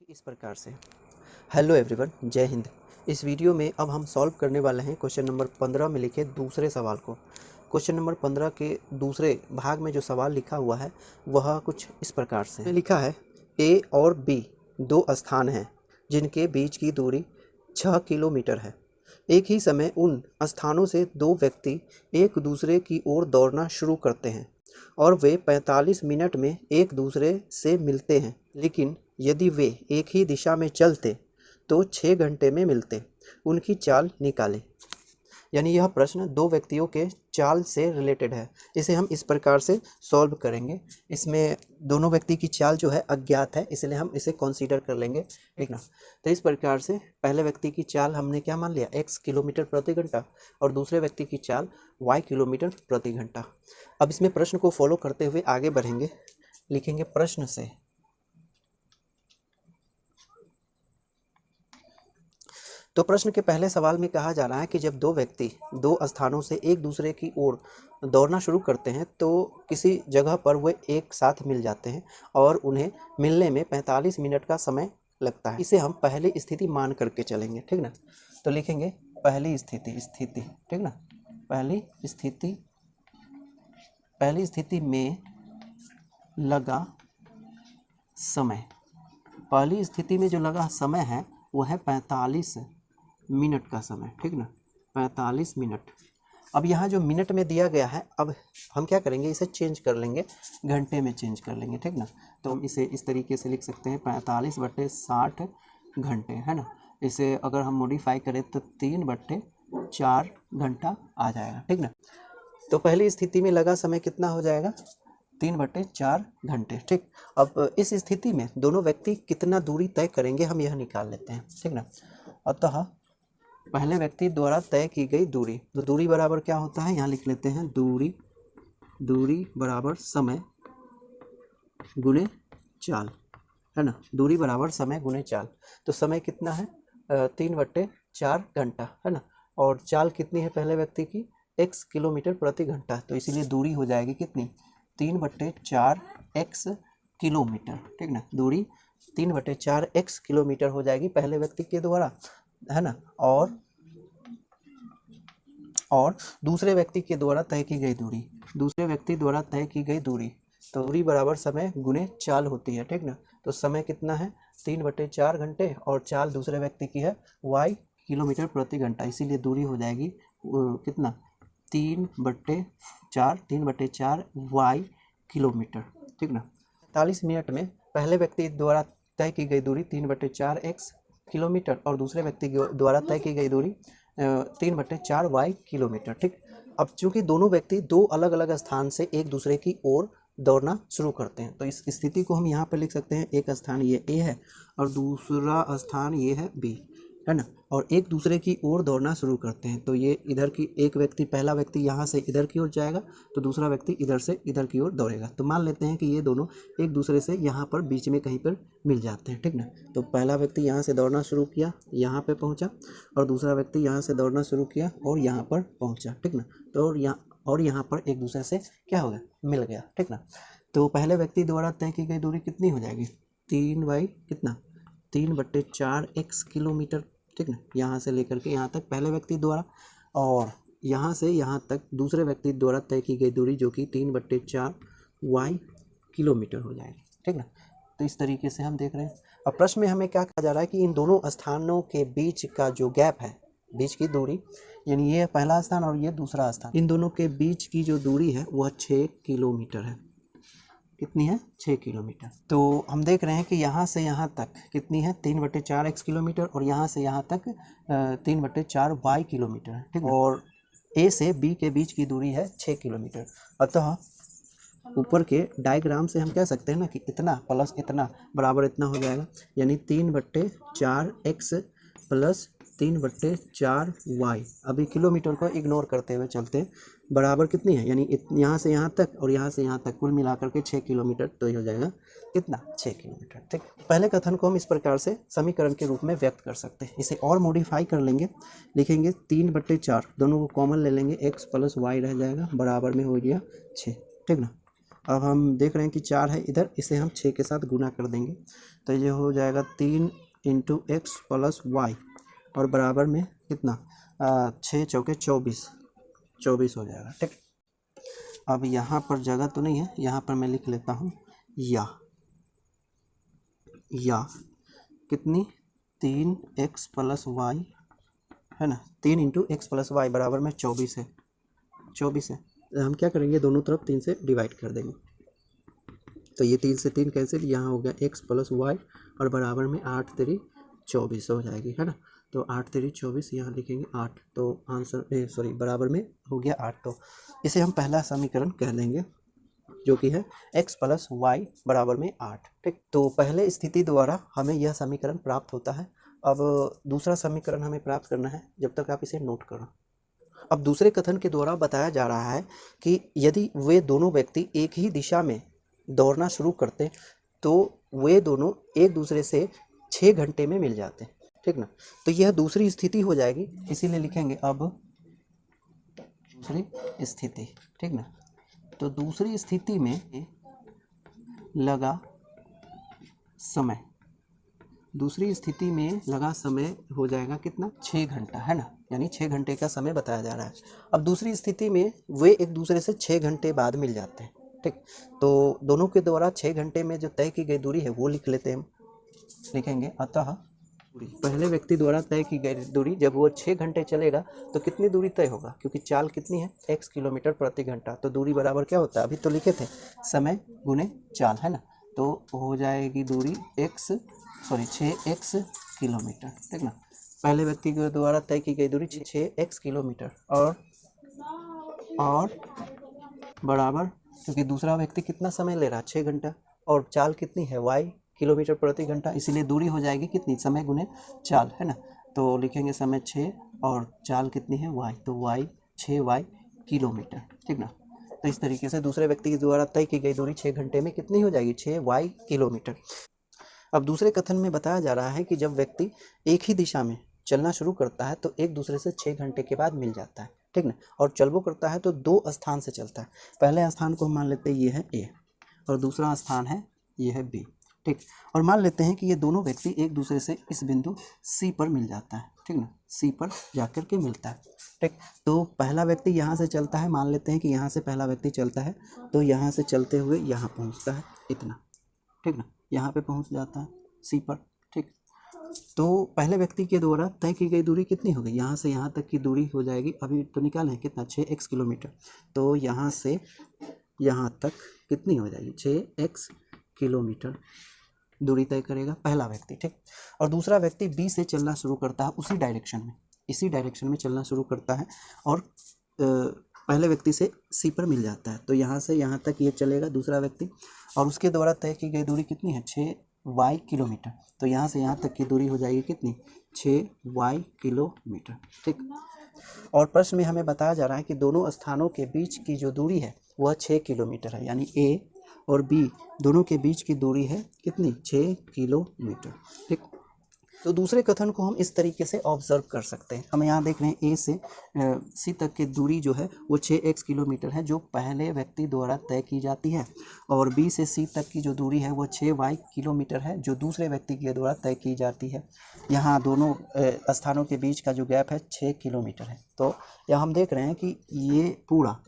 इस प्रकार से। हेलो एवरीवन, जय हिंद। इस वीडियो में अब हम सॉल्व करने वाले हैं क्वेश्चन नंबर 15 में लिखे दूसरे सवाल को। क्वेश्चन नंबर 15 के दूसरे भाग में जो सवाल लिखा हुआ है वह कुछ इस प्रकार से लिखा है। ए और बी दो स्थान हैं जिनके बीच की दूरी 6 किलोमीटर है। एक ही समय उन स्थानों से दो व्यक्ति एक दूसरे की ओर दौड़ना शुरू करते हैं और वे 45 मिनट में एक दूसरे से मिलते हैं, लेकिन यदि वे एक ही दिशा में चलते तो 6 घंटे में मिलते। उनकी चाल निकालें। यानी यह प्रश्न दो व्यक्तियों के चाल से रिलेटेड है। इसे हम इस प्रकार से सॉल्व करेंगे। इसमें दोनों व्यक्ति की चाल जो है अज्ञात है, इसलिए हम इसे कंसीडर कर लेंगे, ठीक ना। तो इस प्रकार से पहले व्यक्ति की चाल हमने क्या मान लिया, x किलोमीटर प्रति घंटा, और दूसरे व्यक्ति की चाल y किलोमीटर प्रति घंटा। अब इसमें प्रश्न को फॉलो करते हुए आगे बढ़ेंगे। लिखेंगे प्रश्न से। तो प्रश्न के पहले सवाल में कहा जा रहा है कि जब दो व्यक्ति दो स्थानों से एक दूसरे की ओर दौड़ना शुरू करते हैं तो किसी जगह पर वे एक साथ मिल जाते हैं और उन्हें मिलने में 45 मिनट का समय लगता है। इसे हम पहली स्थिति मान करके चलेंगे, ठीक ना। तो लिखेंगे पहली स्थिति, ठीक ना। पहली स्थिति में लगा समय, पहली स्थिति में जो लगा समय है वो है 45 मिनट का समय, ठीक ना, 45 मिनट। अब यहाँ जो मिनट में दिया गया है, अब हम क्या करेंगे, इसे चेंज कर लेंगे, घंटे में चेंज कर लेंगे, ठीक ना। तो हम इसे इस तरीके से लिख सकते हैं 45/60 घंटे, है ना। इसे अगर हम मॉडिफाई करें तो 3/4 घंटा आ जाएगा, ठीक ना। तो पहली स्थिति में लगा समय कितना हो जाएगा, 3/4 घंटे, ठीक। अब इस स्थिति में दोनों व्यक्ति कितना दूरी तय करेंगे हम यह निकाल लेते हैं, ठीक ना। अतः पहले व्यक्ति द्वारा तय की गई दूरी, तो दूरी बराबर क्या होता है, यहाँ लिख लेते हैं दूरी बराबर समय गुणे चाल, है ना। दूरी बराबर समय गुणे चाल। तो समय कितना है, 3/4 घंटा, है ना। और चाल कितनी है पहले व्यक्ति की, x किलोमीटर प्रति घंटा। तो इसीलिए दूरी हो जाएगी कितनी, 3/4 x किलोमीटर, ठीक ना। दूरी 3/4 x किलोमीटर हो जाएगी पहले व्यक्ति के द्वारा, है ना। और दूसरे व्यक्ति के द्वारा तय की गई दूरी, तो दूरी बराबर समय गुणे चाल होती है, ठीक ना। तो समय कितना है, 3/4 घंटे, और चाल दूसरे व्यक्ति की है y किलोमीटर प्रति घंटा। इसीलिए दूरी हो जाएगी कितना, 3/4 y किलोमीटर, ठीक ना। 45 मिनट में पहले व्यक्ति द्वारा तय की गई दूरी 3/4 x किलोमीटर और दूसरे व्यक्ति द्वारा तय की गई दूरी 3/4 y किलोमीटर, ठीक। अब चूंकि दोनों व्यक्ति दो अलग अलग स्थान से एक दूसरे की ओर दौड़ना शुरू करते हैं, तो इस स्थिति को हम यहाँ पे लिख सकते हैं, एक स्थान ये A है और दूसरा स्थान ये है B, है ना। और एक दूसरे की ओर दौड़ना शुरू करते हैं, तो ये इधर की पहला व्यक्ति यहाँ से इधर की ओर जाएगा, तो दूसरा व्यक्ति इधर से इधर की ओर दौड़ेगा। तो मान लेते हैं कि ये दोनों एक दूसरे से यहाँ पर बीच में कहीं पर मिल जाते हैं, ठीक ना। तो पहला व्यक्ति यहाँ से दौड़ना शुरू किया, यहाँ पे पहुँचा, और दूसरा व्यक्ति यहाँ से दौड़ना शुरू किया और यहाँ पर पहुँचा, ठीक ना। तो यहाँ पर एक दूसरे से क्या हो गया, मिल गया, ठीक ना। तो पहले व्यक्ति द्वारा तय की गई दूरी कितनी हो जाएगी, 3/4 x किलोमीटर, ठीक ना। यहाँ से लेकर के यहाँ तक पहले व्यक्ति द्वारा, और यहाँ से यहाँ तक दूसरे व्यक्ति द्वारा तय की गई दूरी जो कि 3/4 y किलोमीटर हो जाएगी, ठीक ना। तो इस तरीके से हम देख रहे हैं। अब प्रश्न में हमें क्या कहा जा रहा है कि इन दोनों स्थानों के बीच का जो गैप है, बीच की दूरी, यानी ये पहला स्थान और ये दूसरा स्थान, इन दोनों के बीच की जो दूरी है वह 6 किलोमीटर है। कितनी है, 6 किलोमीटर। तो हम देख रहे हैं कि यहाँ से यहाँ तक कितनी है, 3/4 x किलोमीटर, और यहाँ से यहाँ तक 3/4 y किलोमीटर है, ठीक है। और A से B के बीच की दूरी है 6 किलोमीटर। अतः ऊपर के डायग्राम से हम कह सकते हैं ना कि इतना प्लस इतना बराबर इतना हो जाएगा, यानी 3/4 x प्लस 3/4 y। अभी किलोमीटर को इग्नोर करते हुए चलते हैं, बराबर कितनी है, यानी यहाँ से यहाँ तक और यहाँ से यहाँ तक कुल मिलाकर के 6 किलोमीटर। तो ये हो जाएगा कितना, 6 किलोमीटर, ठीक। पहले कथन को हम इस प्रकार से समीकरण के रूप में व्यक्त कर सकते हैं। इसे और मॉडिफाई कर लेंगे, लिखेंगे 3/4, दोनों को कॉमन ले लेंगे, x प्लस y रह जाएगा, बराबर में हो गया 6, ठीक ना। अब हम देख रहे हैं कि 4 है इधर, इसे हम 6 के साथ गुना कर देंगे तो ये हो जाएगा 3 इंटू एक्स प्लस वाई और बराबर में कितना 6 चौके 24 हो जाएगा। ठीक, अब यहाँ पर जगह तो नहीं है, यहाँ पर मैं लिख लेता हूँ या कितनी 3x प्लस वाई है ना, 3 इंटू एक्स प्लस वाई बराबर में 24 है। हम क्या करेंगे, दोनों तरफ 3 से डिवाइड कर देंगे तो ये 3 से 3 कैंसिल, यहाँ हो गया x प्लस वाई और बराबर में 8 तेरी 24 हो जाएगी, है ना। तो 8 तेरी 24 यहाँ लिखेंगे 8, तो आंसर बराबर में हो गया 8। तो इसे हम पहला समीकरण कह देंगे जो कि है x प्लस वाई बराबर में 8। ठीक, तो पहले स्थिति द्वारा हमें यह समीकरण प्राप्त होता है। अब दूसरा समीकरण हमें प्राप्त करना है, जब तक आप इसे नोट करो। अब दूसरे कथन के द्वारा बताया जा रहा है कि यदि वे दोनों व्यक्ति एक ही दिशा में दौड़ना शुरू करते तो वे दोनों एक दूसरे से 6 घंटे में मिल जाते। ठीक ना, तो यह दूसरी स्थिति हो जाएगी, इसीलिए लिखेंगे अब दूसरी स्थिति। ठीक ना, तो दूसरी स्थिति में लगा समय, दूसरी स्थिति में लगा समय हो जाएगा कितना 6 घंटा, है ना, यानी 6 घंटे का समय बताया जा रहा है। अब दूसरी स्थिति में वे एक दूसरे से 6 घंटे बाद मिल जाते हैं। ठीक, तो दोनों के द्वारा 6 घंटे में जो तय की गई दूरी है वो लिख लेते हैं हम, लिखेंगे अतः दूरी, पहले व्यक्ति द्वारा तय की गई दूरी जब वो 6 घंटे चलेगा तो कितनी दूरी तय होगा, क्योंकि चाल कितनी है x किलोमीटर प्रति घंटा, तो दूरी बराबर क्या होता है, अभी तो लिखे थे समय गुने चाल, है ना, तो हो जाएगी दूरी 6x किलोमीटर। ठीक ना, पहले व्यक्ति के द्वारा तय की गई दूरी 6x किलोमीटर और बराबर, क्योंकि दूसरा व्यक्ति कितना समय ले रहा है 6 घंटा और चाल कितनी है y किलोमीटर प्रति घंटा, इसीलिए दूरी हो जाएगी कितनी, समय गुने चाल, है ना। तो लिखेंगे समय 6 और चाल कितनी है y, तो y 6y किलोमीटर। ठीक ना, तो इस तरीके से दूसरे व्यक्ति के द्वारा तय की गई दूरी 6 घंटे में कितनी हो जाएगी, 6y किलोमीटर। अब दूसरे कथन में बताया जा रहा है कि जब व्यक्ति एक ही दिशा में चलना शुरू करता है तो एक दूसरे से 6 घंटे के बाद मिल जाता है। ठीक ना, और चलबो करता है तो 2 स्थान से चलता है। पहले स्थान को हम मान लेते हैं ये है A और दूसरा स्थान है ये है B। ठीक, और मान लेते हैं कि ये दोनों व्यक्ति एक दूसरे से इस बिंदु C पर मिल जाता है। ठीक ना, C पर जाकर के मिलता है। ठीक, तो पहला व्यक्ति यहाँ से चलता है, मान लेते हैं कि यहाँ से पहला व्यक्ति चलता है तो यहाँ से चलते हुए यहाँ पहुँचता है इतना। ठीक ना, यहाँ पे पहुँच जाता है C पर। ठीक, तो पहले व्यक्ति के द्वारा तय की गई दूरी कितनी होगी, यहाँ से यहाँ तक की दूरी हो जाएगी, अभी तो निकालें कितना 6x किलोमीटर, तो यहाँ से यहाँ तक कितनी हो जाएगी 6x किलोमीटर दूरी तय करेगा पहला व्यक्ति। ठीक, और दूसरा व्यक्ति B से चलना शुरू करता है इसी डायरेक्शन में चलना शुरू करता है और पहले व्यक्ति से C पर मिल जाता है, तो यहाँ से यहाँ तक ये चलेगा दूसरा व्यक्ति और उसके द्वारा तय की गई दूरी कितनी है 6y किलोमीटर, तो यहाँ से यहाँ तक की दूरी हो जाएगी कितनी 6y किलोमीटर। ठीक, और प्रश्न में हमें बताया जा रहा है कि दोनों स्थानों के बीच की जो दूरी है वह 6 किलोमीटर है, यानी A और B दोनों के बीच की दूरी है कितनी 6 किलोमीटर। ठीक, तो दूसरे कथन को हम इस तरीके से ऑब्जर्व कर सकते हैं। हम यहाँ देख रहे हैं A से C तक की दूरी जो है वो 6x किलोमीटर है जो पहले व्यक्ति द्वारा तय की जाती है, और B से C तक की जो दूरी है वो 6y किलोमीटर है जो दूसरे व्यक्ति के द्वारा तय की जाती है। यहाँ दोनों स्थानों के बीच का जो गैप है 6 किलोमीटर है। तो यहाँ हम देख रहे हैं कि ये पूरा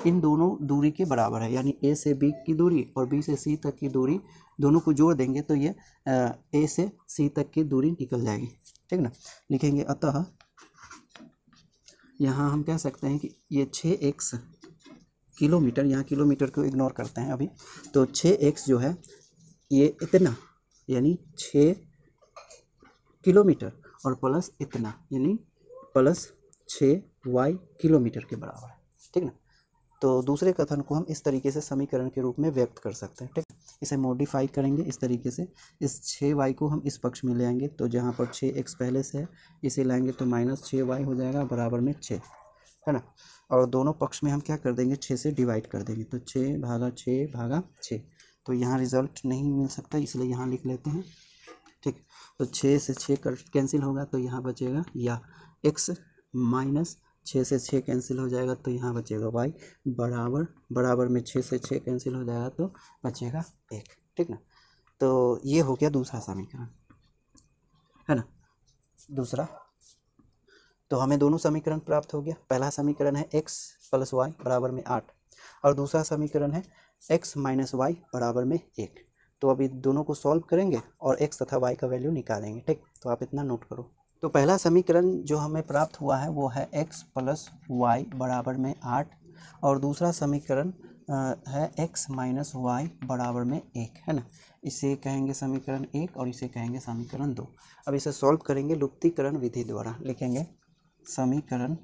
इन दोनों दूरी के बराबर है, यानी A से B की दूरी और B से C तक की दूरी दोनों को जोड़ देंगे तो ये A से C तक की दूरी निकल जाएगी। ठीक ना, लिखेंगे अतः यहाँ हम कह सकते हैं कि ये 6x किलोमीटर, यहाँ किलोमीटर को इग्नोर करते हैं अभी, तो 6x जो है ये इतना यानी 6 किलोमीटर और प्लस इतना यानी प्लस 6y किलोमीटर के बराबर है। ठीक ना, तो दूसरे कथन को हम इस तरीके से समीकरण के रूप में व्यक्त कर सकते हैं। ठीक, इसे मॉडिफाई करेंगे इस तरीके से, इस 6y को हम इस पक्ष में ले आएंगे तो जहाँ पर 6x पहले से है इसे लाएंगे तो माइनस 6y हो जाएगा बराबर में 6, है ना, और दोनों पक्ष में हम क्या कर देंगे 6 से डिवाइड कर देंगे तो 6/6/6, तो यहाँ रिजल्ट नहीं मिल सकता इसलिए यहाँ लिख लेते हैं। ठीक, तो 6 से 6 कैंसिल होगा तो यहाँ बचेगा या x माइनस 6 से 6 कैंसिल हो जाएगा तो यहाँ बचेगा y बराबर बराबर में 6 से 6 कैंसिल हो जाएगा तो बचेगा 1, ठीक ना। तो ये हो गया दूसरा समीकरण, है ना। दूसरा, तो हमें दोनों समीकरण प्राप्त हो गया। पहला समीकरण है x प्लस वाई बराबर में 8 और दूसरा समीकरण है x माइनस वाई बराबर में 1। तो अभी दोनों को सॉल्व करेंगे और x तथा y का वैल्यू निकालेंगे, ठीक। तो आप इतना नोट करो। तो पहला समीकरण जो हमें प्राप्त हुआ है वो है x प्लस वाई बराबर में 8 और दूसरा समीकरण है x माइनस वाई बराबर में 1, है ना। इसे कहेंगे समीकरण 1 और इसे कहेंगे समीकरण 2। अब इसे सॉल्व करेंगे लुप्तीकरण विधि द्वारा। लिखेंगे समीकरण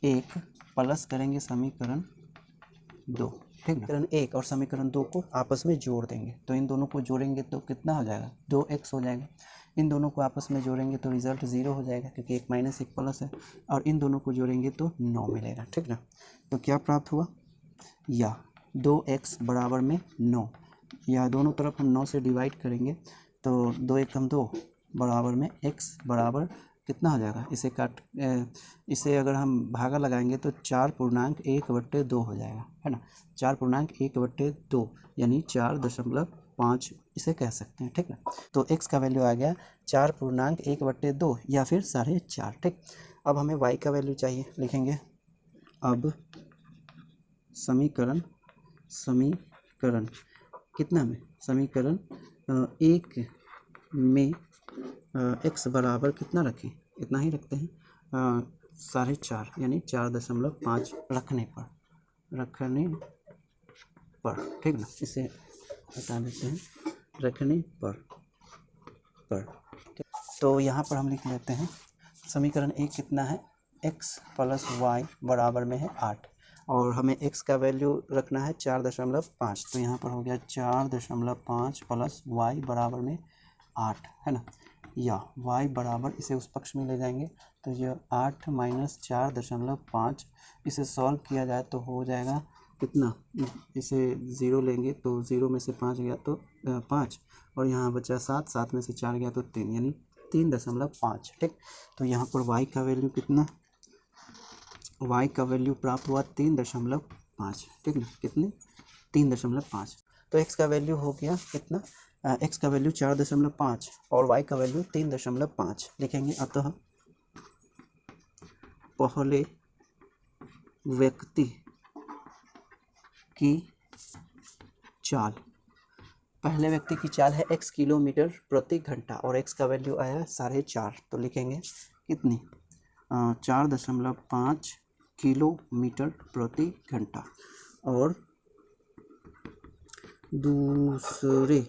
1 प्लस करेंगे समीकरण 2, ठीक ना। समीकरण 1 और समीकरण 2 को आपस में जोड़ देंगे, तो इन दोनों को जोड़ेंगे तो कितना हो जाएगा, 2x हो जाएगा। इन दोनों को आपस में जोड़ेंगे तो रिजल्ट 0 हो जाएगा, क्योंकि 1 माइनस 1 प्लस है, और इन दोनों को जोड़ेंगे तो 9 मिलेगा, ठीक ना। तो क्या प्राप्त हुआ, या 2x बराबर में 9, या दोनों तरफ हम 9 से डिवाइड करेंगे तो 2 एकम 2 बराबर में x बराबर कितना हो जाएगा, इसे अगर हम भागा लगाएंगे तो 4.1/2 हो जाएगा, है ना। 4.1/2 यानी 4.5 इसे कह सकते हैं, ठीक ना। तो x का वैल्यू आ गया 4.1/2 या फिर 4.5, ठीक। अब हमें y का वैल्यू चाहिए। लिखेंगे अब समीकरण कितना में, समीकरण 1 में x बराबर कितना रखें, इतना ही रखते हैं, 4.5 यानी 4.5 रखने पर, ठीक ना। इसे हटा देते हैं, रखने पर। तो यहाँ पर हम लिख लेते हैं समीकरण 1 कितना है, x प्लस वाई बराबर में है 8 और हमें x का वैल्यू रखना है 4.5। तो यहाँ पर हो गया 4.5 प्लस y बराबर में 8, है ना। या y बराबर, इसे उस पक्ष में ले जाएंगे तो ये 8 माइनस 4.5, इसे सॉल्व किया जाए तो हो जाएगा कितना, इसे 0 लेंगे तो 0 में से 5 गया तो 5 और यहाँ बचा 7 में से 4 गया तो 3 यानी 3.5, ठीक। तो यहाँ पर y का वैल्यू कितना, y का वैल्यू प्राप्त हुआ 3.5, ठीक ना। कितने, 3.5। तो x का वैल्यू हो गया कितना, x का वैल्यू 4.5 और y का वैल्यू 3.5 लिखेंगे। अतः पहले व्यक्ति की चाल, पहले व्यक्ति की चाल है x किलोमीटर प्रति घंटा और x का वैल्यू आया 4.5। तो लिखेंगे कितनी, 4.5 किलोमीटर प्रति घंटा। और दूसरे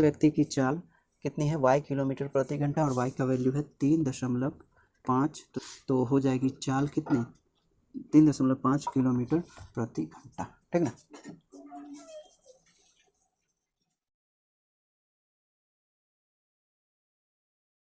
व्यक्ति की चाल कितनी है, y किलोमीटर प्रति घंटा और y का वैल्यू है 3.5। तो हो जाएगी चाल कितनी, 3.5 किलोमीटर प्रति घंटा, ठीक ना।